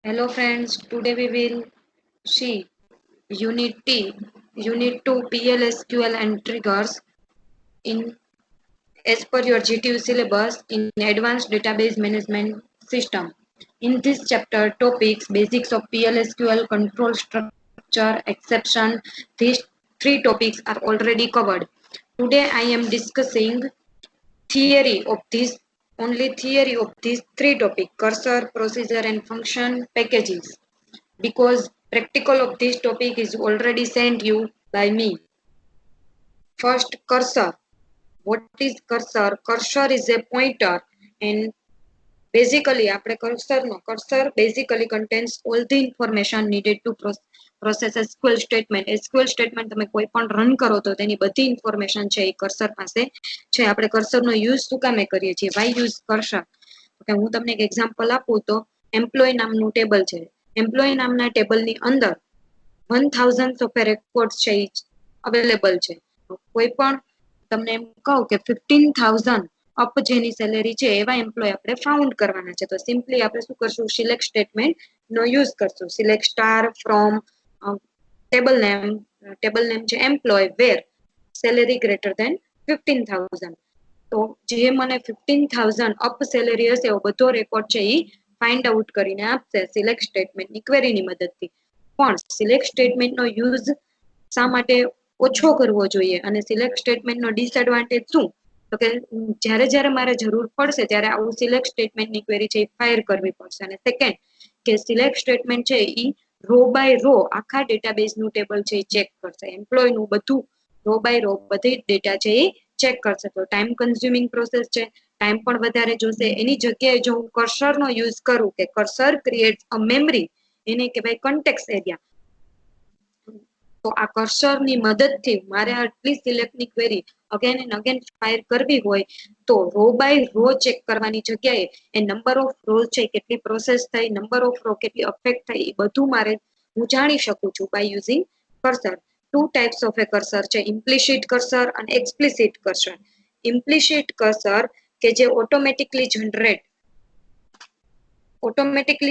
Hello friends, today we will see Unit T, Unit 2 PLSQL and triggers in as per your GTU syllabus in Advanced Database Management System. In this chapter, topics, basics of PLSQL, control structure, exception, these three topics are already covered. Today I am discussing theory of this only theory of these three topics: cursor, procedure and function, packages, because practical of this topic is already sent you by me. First, cursor. What is cursor? Cursor is a pointer, and basically આપણે cursor basically contains all the information needed to process SQL statement. SQL statement તમે કોઈ પણ run કરો તો તેની બધી information છે એ cursor પાસે છે. આપણે કર્સરનો યુઝ શું કામે કરીએ છીએ? Why use cursor? હું તમને એક એક્ઝામ્પલ આપું તો એમ્પ્લોય નામનું ટેબલ છે. એમ્પ્લોય નામના ટેબલની અંદર 1000 સોફ્ટવેર રેકોર્ડ છે અવેલેબલ છે. કોઈ પણ તમને એમ કહું કે 15000 અપ જેની સેલેરી છે એવા એમ્પ્લોય આપણે ફાઉન્ડ કરવાના છે, તો સિમ્પલી આપણે શું કરશું? સિલેક્ટ સ્ટેટમેન્ટ નો યુઝ કરશું. Select star from table name છે employ where salary greater than 15000. તો જે મને 15000 અપ સેલેરી હશે એવો બધો રેકોર્ડ છે એ ફાઇન્ડ આઉટ કરીને આપશે સિલેક્ટ સ્ટેટમેન્ટની ક્વેરીની મદદથી. પણ સિલેક્ટ સ્ટેટમેન્ટનો યુઝ શા માટે ઓછો કરવો જોઈએ અને સિલેક્ટ સ્ટેટમેન્ટનો ડિસએડવાન્ટેજ શું? તો કે જ્યારે મારે જરૂર પડશે ત્યારે આવું સિલેક્ટ સ્ટેટમેન્ટની ક્વેરી છે એ ફાયર કરવી પડશે. અને સેકન્ડ કે સિલેક્ટ સ્ટેટમેન્ટ છે એ રો બાય રો આખા ડેટાબેઝનું ટેબલ છે એ ચેક કરશે. એમ્પ્લોયનું બધું રો બાય રો બધી ડેટા છે એ ચેક કરશે, તો ટાઈમ કન્ઝ્યુમિંગ પ્રોસેસ છે, ટાઈમ પણ વધારે જોશે. એની જગ્યાએ જો હું કર્સરનો યુઝ કરું કે કર્સર ક્રિએટ અ મેમરી, એને કહેવાય કન્ટેક્સ્ટ એરિયા, તો આ કર્સરની મદદથી મારે આટલી સિલેક્ટની query again and again fire કરવી હોય તો રો બાય રો ચેક કરવાની જગ્યાએ એ નંબર ઓફ રો છે કેટલી પ્રોસેસ થઈ, નંબર ઓફ રો કેટલી અફેક્ટ થઈ, એ બધું મારે હું જાણી શકું છું by using cursor. Two types of એ કર્સર છે, ઇમ્પ્લિસિટ કર્સર અને એક્સપ્લિસિટ કર્સર. ઇમ્પ્લિસિટ કર્સર કે જે automatically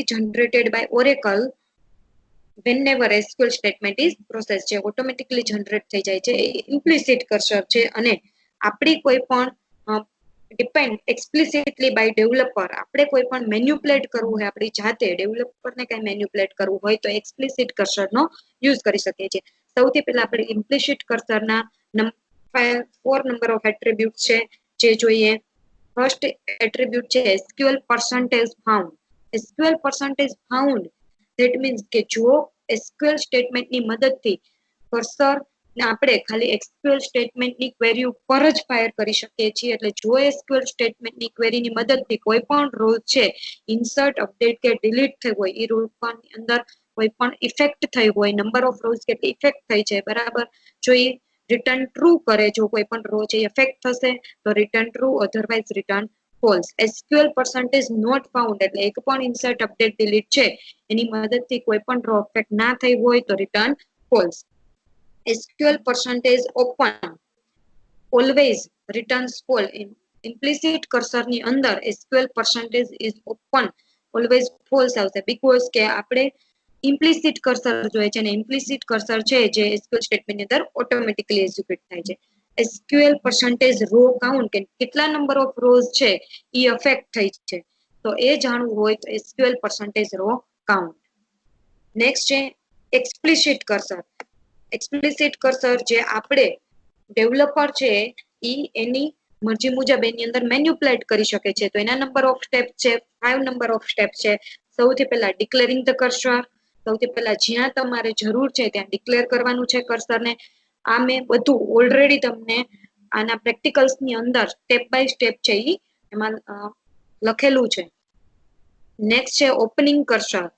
generated by Oracle whenever SQL statement is processed છે, ઓટોમેટિકલી જનરેટ થઈ જાય છે, ઇમ્પ્લિસિટ કર્સર છે. અને આપણી કોઈ પણ ડિપેન્ડ એક્સપ્લિસિટલી બાય ડેવલપર, આપણે કોઈ પણ મેન્યુપ્લેટ કરવું હોય આપણી જાતે, ડેવલપરને કઈ મેન્યુપ્લેટ કરવું હોય તો એક્સપ્લિસિટ કર્સરનો યુઝ કરી શકીએ છીએ. સૌથી પહેલા આપણે ઇમ્પ્લિસિટ કર્સરના 4 નંબર ઓફ એટ્રીબ્યુટ છે જે જોઈએ. ફર્સ્ટ એટ્રીબ્યુટ છે SQL percentage found. SQL percentage found that means કે જો SQL સ્ટેટમેન્ટની મદદથી કર્સર આપણે ખાલી SQL સ્ટેટમેન્ટની ક્વેરી ઉપર જ ફાયર કરી શકીએ છીએ. એટલે જો SQL સ્ટેટમેન્ટની ક્વેરીની મદદથી કોઈ પણ રો છે ઇન્સર્ટ, અપડેટ કે ડિલીટ થઈ હોય, એ રોની અંદર કોઈ પણ ઇફેક્ટ થઈ હોય, નંબર ઓફ રોઝ કેટલી ઇફેક્ટ થઈ છે બરાબર, જો એ રિટર્ન ટ્રુ કરે, જો કોઈ પણ રો છે ઇફેક્ટ થશે તો return true, otherwise return false. SQL percentage not found એટલે એક પણ ઇન્સર્ટ, અપડેટ, ડિલીટ છે એની મદદથી કોઈ પણ રો અફેક્ટ ના થઈ હોય તો return false. SQL percentage open always returns false. Implicit કર્સરની અંદર SQL percentage is open always false આવશે, બીકોઝ કે આપણે ઇમ્પ્લિસિટ કર્સર જોઈએ છે અને ઇમ્પ્લિસિટ કર્સર છે જે SQL સ્ટેટમેન્ટની અંદર ઓટોમેટિકલી એક્ઝિક્યુટ થાય છે. SQL percentage રો કાઉન્ટ કે કેટલા નંબર ઓફ રોઝ છે એ અફેક્ટ થઈ છે, તો એ જાણવું હોય તો SQL percentage row count. Next છે એક્સપ્લિસિટ કર્સર. એક્સપ્લિસિટ કર્સર જે આપણે ડેવલપર છે એ એની મરજી મુજબ એની અંદર મેન્યુપ્લેટ કરી શકે છે, તો એના નંબર ઓફ સ્ટેપ છે 5 નંબર ઓફ સ્ટેપ છે. સૌથી પહેલા ડિક્લેરિંગ ધ કર્સર, સૌથી પહેલા જ્યાં તમારે જરૂર છે ત્યાં ડિક્લેર કરવાનું છે કર્સરને. આ મેં બધું ઓલરેડી તમને આના પ્રેક્ટિકલ્સની અંદર સ્ટેપ બાય સ્ટેપ છે એ એમાં લખેલું છે. નેક્સ્ટ છે ઓપનિંગ કર્સર.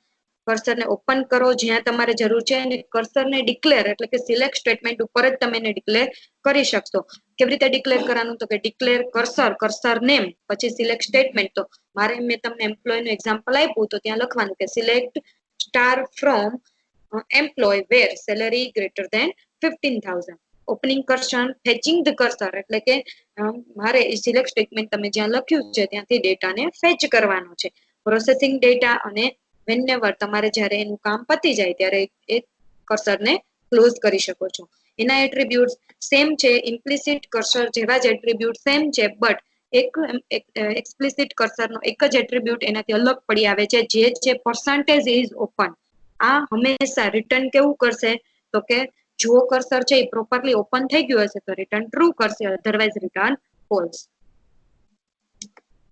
કર્સરને ઓપન કરો જ્યાં તમારે જરૂર છે અને કર્સરને ડિક્લેર એટલે કે સિલેક્ટ સ્ટેટમેન્ટ ઉપર જ તમે એને ડિક્લેર કરી શકશો. કેવી રીતે ડિક્લેર કરવાનું? તો કે ડિક્લેર કર્સર નેમ પછી સિલેક્ટ સ્ટેટમેન્ટ. તો મારે મેં તમને એમ્પ્લોયનું એક્ઝામ્પલ આપ્યું તો ત્યાં લખવાનું કે select star from employee where salary greater than 15000. Opening cursor, fetching the cursor એટલે કે મારે સિલેક્ટ સ્ટેટમેન્ટ તમે જ્યાં લખ્યું છે ત્યાંથી ડેટાને ફેચ કરવાનો છે. પ્રોસેસિંગ ડેટા અને whenever તમારે જ્યારે એનું કામ પતી જાય ત્યારે એ કર્સરને ક્લોઝ કરી શકો છો. એના એટ્રીબ્યુટ્સ સેમ છે, ઇમ્પ્લિસિટ કર્સર જેવા જ એટ્રીબ્યુટ સેમ છે, બટ એક એક્સપ્લિસિટ કર્સરનો એક જ એટ્રીબ્યુટ એનાથી અલગ પડી આવે છે, જે છે પર્સન્ટેજ ઇઝ ઓપન. આ હંમેશા રિટર્ન કેવું કરશે તો કે જો કર્સર છે એ પ્રોપરલી ઓપન થઈ ગયું હશે તો રિટર્ન ટ્રુ કરશે, અધરવાઇઝ રિટર્ન ફોલ્સ.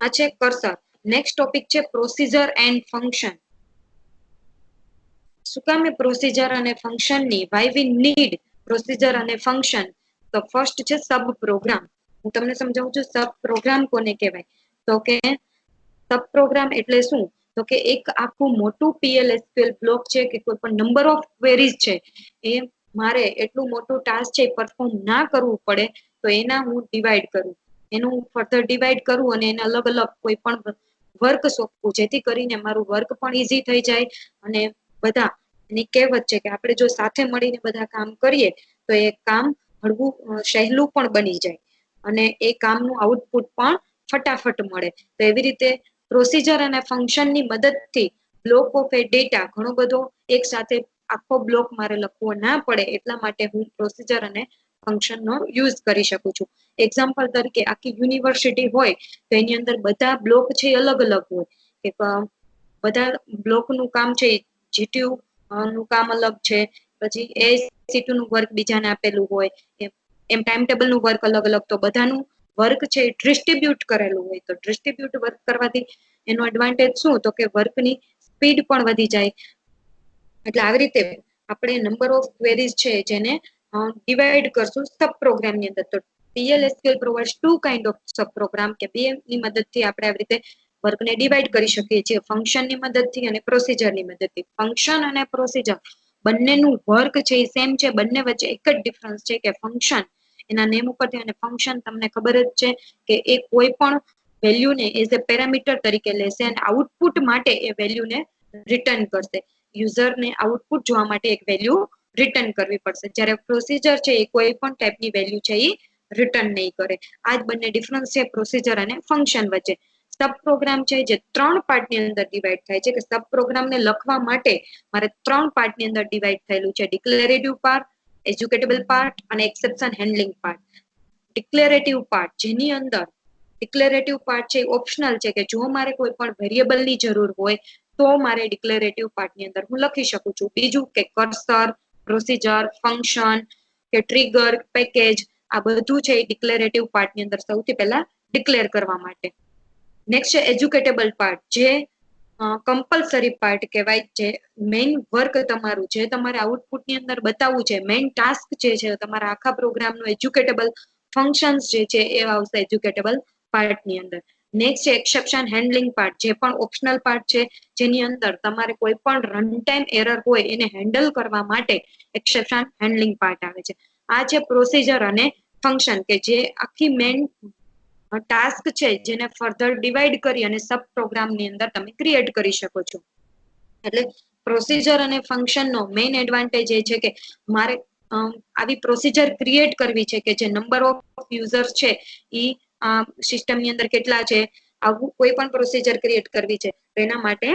આ છે કર્સર. નેક્સ્ટ ટોપિક છે પ્રોસીજર એન્ડ ફંક્શન. શું કામ પ્રોસીજર અને ફંક્શનની વાય વી નીડ પ્રોસીજર અને ફંક્શન? તો ફર્સ્ટ છે સબ પ્રોગ્રામ. હું તમને સમજાવું છું સબ પ્રોગ્રામ કોને કહેવાય. તો કે સબ પ્રોગ્રામ એટલે શું? તો કે એક આખું મોટું PLSQL બ્લોક છે કે કોઈ પણ નંબર ઓફ ક્વેરીઝ છે એ મારે એટલું મોટું ટાસ્ક છે પરફોર્મ ના કરવું પડે તો એના હું ડિવાઈડ કરું, એનું ફર્ધર ડિવાઈડ કરું અને એને અલગ અલગ કોઈ પણ વર્ક સોંપવું, જેથી કરીને મારું વર્ક પણ ઈઝી થઈ જાય અને બધા એની કહેવત છે કે આપણે જો સાથે મળીને બધા કામ કરીએ તો એ કામ હળવું સહેલું પણ બની જાય અને એ કામનું આઉટપુટ પણ ફટાફટ મળે. તો એવી રીતે પ્રોસીજર અને ફંક્શનની મદદથી બ્લોક ઓફ એ ડેટા ઘણો બધો એક સાથે આખો બ્લોક મારે લખવો ના પડે એટલા માટે હું પ્રોસીજર અને ફંક્શનનો યુઝ કરી શકું છું. એક્ઝામ્પલ તરીકે આખી યુનિવર્સિટી હોય તો એની અંદર બધા બ્લોક છે એ અલગ અલગ હોય કે બધા બ્લોકનું કામ છે જીટીયુ નું કામ અલગ છે, પછી ASC2 નું વર્ક બીજાને આપેલું હોય, એમ ટાઈમ ટેબલ નું વર્ક અલગ અલગ, તો બધાનું વર્ક છે ડિસ્ટ્રીબ્યુટ કરેલું હોય. તો ડિસ્ટ્રીબ્યુટ વર્ક કરવાથી એનો એડવાન્ટેજ શું તો કે વર્કની સ્પીડ પણ વધી જાય. એટલે આવી રીતે આપણે નંબર ઓફ ક્વેરીઝ છે જેને ડિવાઈડ કરશું સબ પ્રોગ્રામની અંદર. તો PLSQL provides two kind of sub program કે બે ની મદદથી આપણે આવી રીતે વર્કને ડિવાઈડ કરી શકીએ છીએ, ફંક્શનની મદદથી અને પ્રોસીજરની મદદથી. ફંક્શન અને પ્રોસીજર બંનેનું વર્ક છે એ સેમ છે, બંને વચ્ચે એક જ ડિફરન્સ છે કે ફંક્શન એના નેમ ઉપરથી અને ફંક્શન તમને ખબર જ છે કે એ કોઈ પણ વેલ્યુને એઝ એ પેરામીટર તરીકે લેશે અને આઉટપુટ માટે એ વેલ્યુને રિટર્ન કરશે. યુઝરને આઉટપુટ જોવા માટે એક વેલ્યુ રિટર્ન કરવી પડશે, જ્યારે પ્રોસીજર છે એ કોઈ પણ ટાઈપની વેલ્યુ છે એ રિટર્ન નહીં કરે. આ જ બંને ડિફરન્સ છે પ્રોસીજર અને ફંક્શન વચ્ચે. સબ પ્રોગ્રામ છે જે 3 પાર્ટની અંદર ડિવાઈડ થાય છે કે સબ પ્રોગ્રામને લખવા માટે મારે 3 પાર્ટની અંદર ડિવાઈડ થયેલું છે, ડિક્લેરેટિવ પાર્ટ, એજ્યુકેટેબલ પાર્ટ અને એક્સેપ્શન હેન્ડલિંગ પાર્ટ. ડિક્લેરેટિવ પાર્ટ જેની અંદર ડિક્લેરેટિવ પાર્ટ છે ઓપ્શનલ છે કે જો મારે કોઈ પણ વેરિયેબલની જરૂર હોય તો મારે ડિક્લેરેટિવ પાર્ટની અંદર હું લખી શકું છું. બીજું કે કર્સર, પ્રોસીજર, ફંક્શન કે ટ્રિગર, પેકેજ આ બધું છે એ ડિક્લેરેટિવ પાર્ટની અંદર સૌથી પહેલા ડિક્લેર કરવા માટે. નેક્સ્ટ છે એજ્યુકેટેબલ પાર્ટ, જે કમ્પલસરી પાર્ટ કહેવાય, જે મેઇન વર્ક તમારું જે તમારે આઉટપુટની અંદર બતાવવું છે, મેઇન ટાસ્ક જે છે તમારા આખા પ્રોગ્રામનું એજ્યુકેટેબલ ફંક્શન્સ જે છે એ આવશે એજ્યુકેટેબલ પાર્ટની અંદર. નેક્સ્ટ છે એક્સેપ્શન હેન્ડલિંગ પાર્ટ, જે પણ ઓપ્શનલ પાર્ટ છે જેની અંદર તમારે કોઈ પણ રન ટાઈમ એરર હોય એને હેન્ડલ કરવા માટે એક્સેપ્શન હેન્ડલિંગ પાર્ટ આવે છે. આ છે પ્રોસીજર અને ફંક્શન કે જે આખી મેઇન ટાસ્ક છે જેને ફર્ધર ડિવાઈડ કરી અને સબ પ્રોગ્રામની અંદર તમે ક્રિએટ કરી શકો છો. એટલે પ્રોસીજર અને ફંક્શનનો મેઇન એડવાન્ટેજ એ છે કે મારે આવી પ્રોસીજર ક્રિએટ કરવી છે કે જે નંબર ઓફ યુઝર્સ છે ઈ સિસ્ટમની અંદર કેટલા છે, આવું કોઈ પણ પ્રોસીજર ક્રિએટ કરવી છે તો એના માટે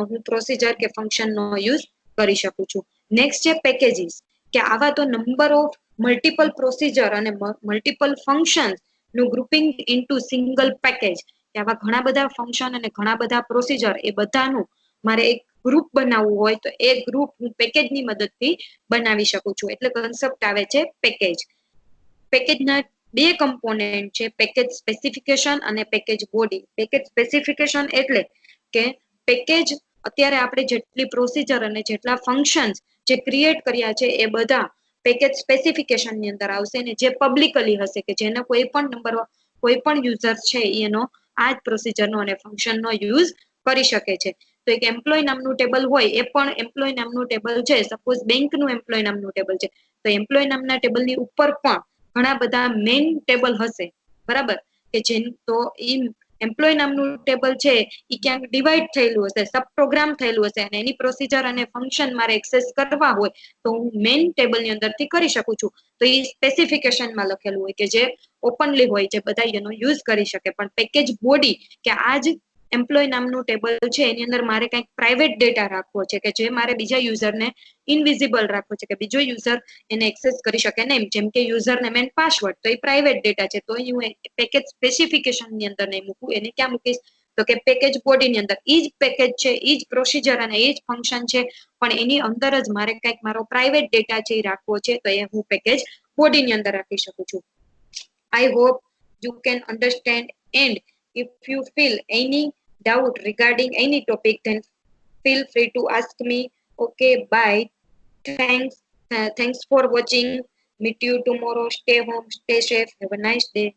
હું પ્રોસીજર કે ફંક્શનનો યુઝ કરી શકું છું. નેક્સ્ટ છે પેકેજીસ, કે આવા તો નંબર ઓફ મલ્ટિપલ પ્રોસીજર અને મલ્ટિપલ ફંક્શન નું ગ્રુપિંગ ઇન્ટુ સિંગલ પેકેજ, કે આવા ઘણા બધા ફંક્શન અને ઘણા બધા પ્રોસીજર એ બધાનું મારે એક ગ્રુપ બનાવવું હોય તો એ ગ્રુપ હું પેકેજની મદદથી બનાવી શકું છું. એટલે કન્સેપ્ટ આવે છે પેકેજ. પેકેજના બે કમ્પોનેન્ટ છે, પેકેજ સ્પેસિફિકેશન અને પેકેજ બોડી. પેકેજ સ્પેસિફિકેશન એટલે કે પેકેજ અત્યારે આપણે જેટલી પ્રોસીજર અને જેટલા ફંક્શન્સ જે ક્રિએટ કર્યા છે એ બધા પેકેજ સ્પેસિફિકેશન ની અંદર આવશે ને જે પબ્લિકલી હશે કે જેને કોઈ પણ નંબર કોઈ પણ યુઝર છે એનો આ જ પ્રોસીજરનો અને ફંક્શનનો યુઝ કરી શકે છે. તો એક એમ્પ્લોય નામનું ટેબલ હોય એ પણ એમ્પ્લોય નામનું ટેબલ છે, સપોઝ બેંકનું એમ્પ્લોય નામનું ટેબલ છે તો એમ્પ્લોય નામના ટેબલની ઉપર પણ ઘણા બધા મેઇન ટેબલ હશે, બરાબર, કે જે તો ઈ એમ્પ્લોય નામનું ટેબલ છે એ ક્યાંક ડિવાઈડ થયેલું હશે, સબ પ્રોગ્રામ થયેલું હશે અને એની પ્રોસીજર અને ફંક્શન મારે એક્સેસ કરવા હોય તો હું મેઇન ટેબલની અંદરથી કરી શકું છું. તો એ સ્પેસિફિકેશનમાં લખેલું હોય કે જે ઓપનલી હોય, જે બધા એનો યુઝ કરી શકે. પણ પેકેજ બોડી કે આ જ એમ્પ્લોય નામનું ટેબલ છે એની અંદર મારે કંઈક પ્રાઇવેટ ડેટા રાખવો છે કે જે મારે બીજા યુઝરને ઇનવિઝિબલ રાખવો છે કે બીજો યુઝર એને એક્સેસ કરી શકે નહીં, જેમ કે યુઝર નેમ એન્ડ પાસવર્ડ તો એ પ્રાઇવેટ ડેટા છે, તો હું પેકેજ સ્પેસિફિકેશન ની અંદર નહીં મૂકું, એને ક્યાં મૂકીશ તો કે પેકેજ બોડી ની અંદર. ઈ જ પેકેજ છે, ઈ જ પ્રોસીજર અને એ જ ફંક્શન છે, પણ એની અંદર જ મારે કંઈક મારો પ્રાઇવેટ ડેટા છે એ રાખવો છે, તો એ હું પેકેજ બોડી ની અંદર રાખી શકું છું. I hope you can understand, and if you feel any doubt regarding any topic, then feel free to ask me. Okay, bye. Thanks. Thanks for watching. Meet you tomorrow. Stay home, stay safe. Have a nice day.